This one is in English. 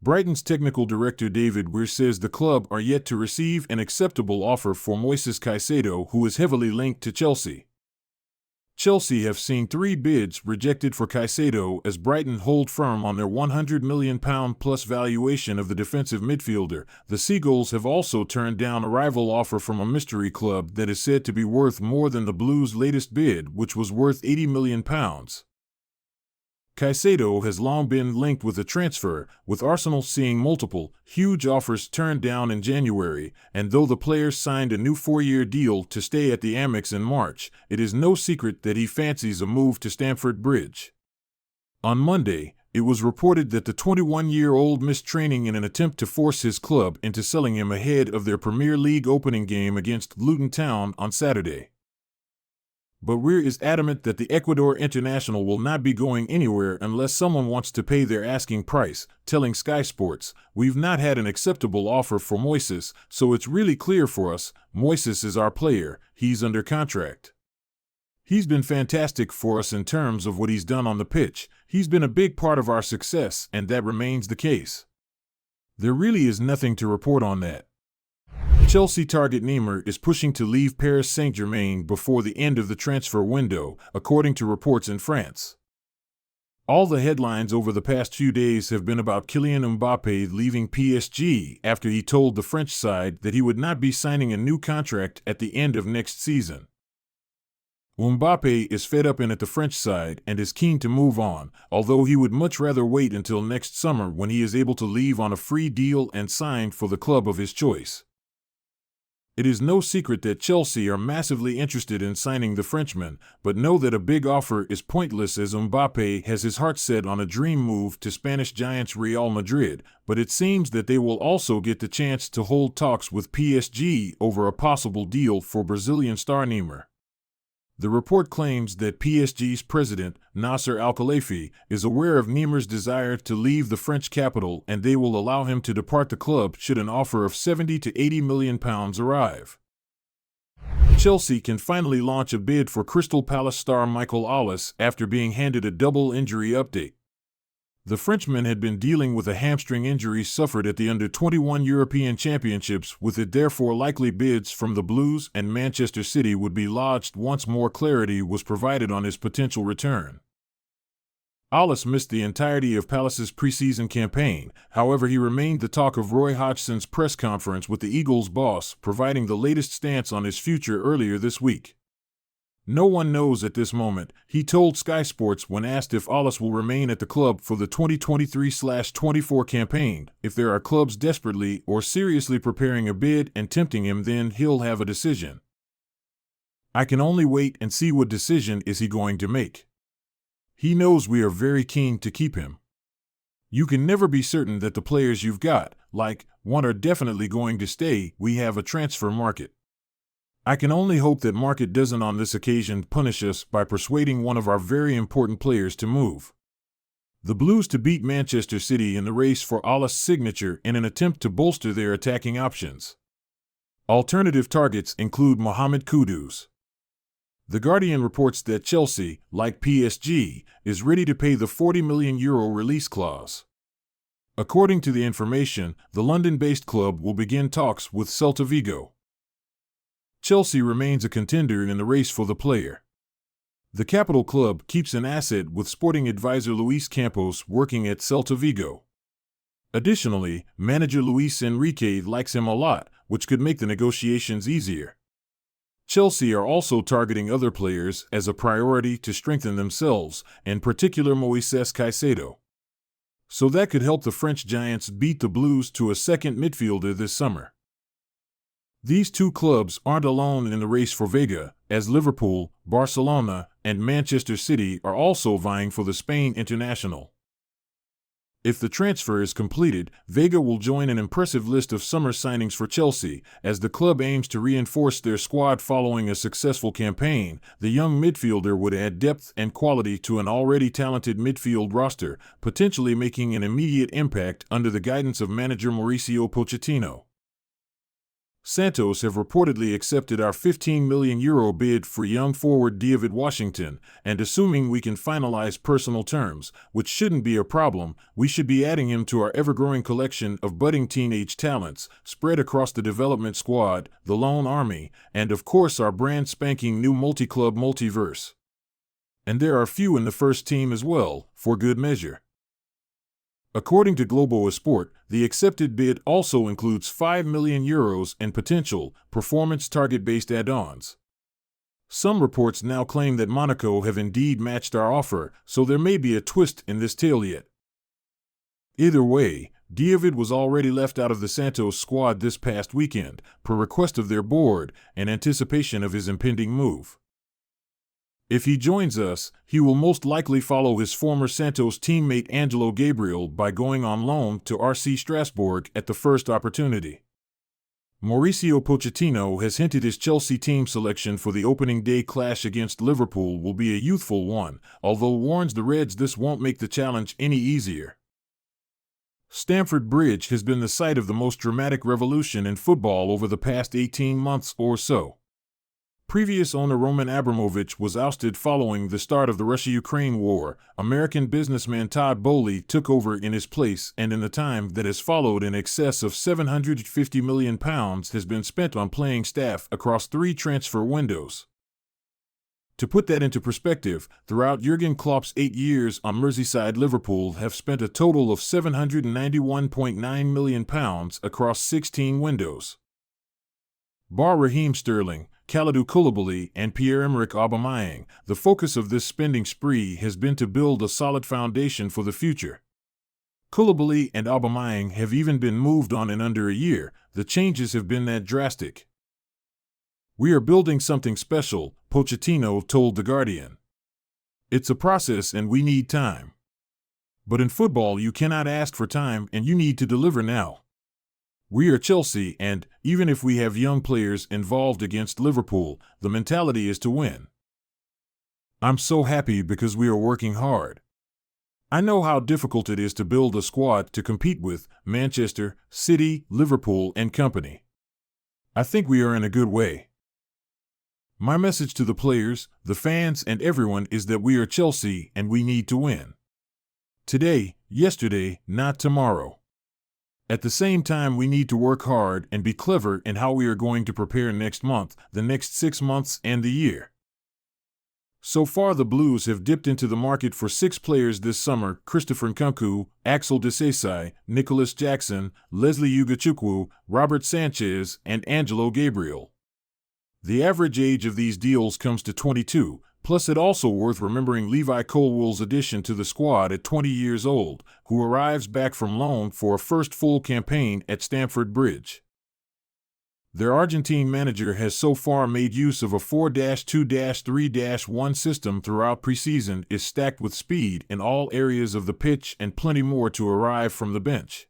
Brighton's technical director David Weir says the club are yet to receive an acceptable offer for Moises Caicedo, who is heavily linked to Chelsea. Chelsea have seen 3 bids rejected for Caicedo as Brighton hold firm on their £100 million plus valuation of the defensive midfielder. The Seagulls have also turned down a rival offer from a mystery club that is said to be worth more than the Blues' latest bid, which was worth £80 million. Caicedo has long been linked with a transfer, with Arsenal seeing multiple, huge offers turned down in January, and though the player signed a new 4-year deal to stay at the Amex in March, it is no secret that he fancies a move to Stamford Bridge. On Monday, it was reported that the 21-year-old missed training in an attempt to force his club into selling him ahead of their Premier League opening game against Luton Town on Saturday. But Weir is adamant that the Ecuador international will not be going anywhere unless someone wants to pay their asking price, telling Sky Sports, "We've not had an acceptable offer for Moises, so it's really clear for us, Moises is our player, he's under contract. He's been fantastic for us in terms of what he's done on the pitch, he's been a big part of our success, and that remains the case." There really is nothing to report on that. Chelsea target Neymar is pushing to leave Paris Saint-Germain before the end of the transfer window, according to reports in France. All the headlines over the past few days have been about Kylian Mbappe leaving PSG after he told the French side that he would not be signing a new contract at the end of next season. Mbappe is fed up in at the French side and is keen to move on, although he would much rather wait until next summer when he is able to leave on a free deal and sign for the club of his choice. It is no secret that Chelsea are massively interested in signing the Frenchman, but know that a big offer is pointless as Mbappe has his heart set on a dream move to Spanish giants Real Madrid, but it seems that they will also get the chance to hold talks with PSG over a possible deal for Brazilian star Neymar. The report claims that PSG's president, Nasser Al-Khelaifi, is aware of Neymar's desire to leave the French capital and they will allow him to depart the club should an offer of £70 to £80 million arrive. Chelsea can finally launch a bid for Crystal Palace star Michael Olise after being handed a double injury update. The Frenchman had been dealing with a hamstring injury suffered at the Under-21 European Championships, with it therefore likely bids from the Blues and Manchester City would be lodged once more clarity was provided on his potential return. Olise missed the entirety of Palace's preseason campaign, however he remained the talk of Roy Hodgson's press conference with the Eagles' boss, providing the latest stance on his future earlier this week. "No one knows at this moment," he told Sky Sports when asked if Olise will remain at the club for the 2023-24 campaign. "If there are clubs desperately or seriously preparing a bid and tempting him, then he'll have a decision. I can only wait and see what decision is he going to make. He knows we are very keen to keep him. You can never be certain that the players you've got, like one, are definitely going to stay. We have a transfer market. I can only hope that market doesn't on this occasion punish us by persuading one of our very important players to move." The Blues to beat Manchester City in the race for Olise's signature in an attempt to bolster their attacking options. Alternative targets include Mohamed Kudus. The Guardian reports that Chelsea, like PSG, is ready to pay the €40 million release clause. According to the information, the London-based club will begin talks with Celta Vigo. Chelsea remains a contender in the race for the player. The capital club keeps an asset with sporting advisor Luis Campos working at Celta Vigo. Additionally, manager Luis Enrique likes him a lot, which could make the negotiations easier. Chelsea are also targeting other players as a priority to strengthen themselves, in particular Moises Caicedo. So that could help the French giants beat the Blues to a second midfielder this summer. These two clubs aren't alone in the race for Veiga, as Liverpool, Barcelona, and Manchester City are also vying for the Spain international. If the transfer is completed, Veiga will join an impressive list of summer signings for Chelsea, as the club aims to reinforce their squad following a successful campaign. The young midfielder would add depth and quality to an already talented midfield roster, potentially making an immediate impact under the guidance of manager Mauricio Pochettino. Santos have reportedly accepted our €15 million bid for young forward David Washington, and assuming we can finalize personal terms, which shouldn't be a problem, we should be adding him to our ever-growing collection of budding teenage talents, spread across the development squad, the Lone Army, and of course our brand-spanking new multi-club multiverse. And there are a few in the first team as well, for good measure. According to Globo Esport, the accepted bid also includes €5 million and potential performance target-based add-ons. Some reports now claim that Monaco have indeed matched our offer, so there may be a twist in this tale yet. Either way, David was already left out of the Santos squad this past weekend, per request of their board, in anticipation of his impending move. If he joins us, he will most likely follow his former Santos teammate Angelo Gabriel by going on loan to RC Strasbourg at the first opportunity. Mauricio Pochettino has hinted his Chelsea team selection for the opening day clash against Liverpool will be a youthful one, although warns the Reds this won't make the challenge any easier. Stamford Bridge has been the site of the most dramatic revolution in football over the past 18 months or so. Previous owner Roman Abramovich was ousted following the start of the Russia-Ukraine war. American businessman Todd Boehly took over in his place, and in the time that has followed, in excess of £750 million has been spent on playing staff across 3 transfer windows. To put that into perspective, throughout Jurgen Klopp's 8 years on Merseyside, Liverpool have spent a total of £791.9 million across 16 windows. Bar Raheem Sterling, Kalidou Koulibaly, and Pierre-Emerick Aubameyang, the focus of this spending spree has been to build a solid foundation for the future. Koulibaly and Aubameyang have even been moved on in under a year. The changes have been that drastic. "We are building something special," Pochettino told The Guardian. "It's a process and we need time. But in football you cannot ask for time and you need to deliver now. We are Chelsea, and, even if we have young players involved against Liverpool, the mentality is to win. I'm so happy because we are working hard. I know how difficult it is to build a squad to compete with Manchester, City, Liverpool, and company. I think we are in a good way. My message to the players, the fans, and everyone is that we are Chelsea and we need to win. Today, yesterday, not tomorrow. At the same time, we need to work hard and be clever in how we are going to prepare next month, the next 6 months, and the year." So far, the Blues have dipped into the market for 6 players this summer: Christopher Nkunku, Axel Disasi, Nicholas Jackson, Leslie Ugachukwu, Robert Sanchez, and Angelo Gabriel. The average age of these deals comes to 22, plus it's also worth remembering Levi Colwell's addition to the squad at 20 years old, who arrives back from loan for a first full campaign at Stamford Bridge. Their Argentine manager has so far made use of a 4-2-3-1 system throughout preseason, is stacked with speed in all areas of the pitch and plenty more to arrive from the bench.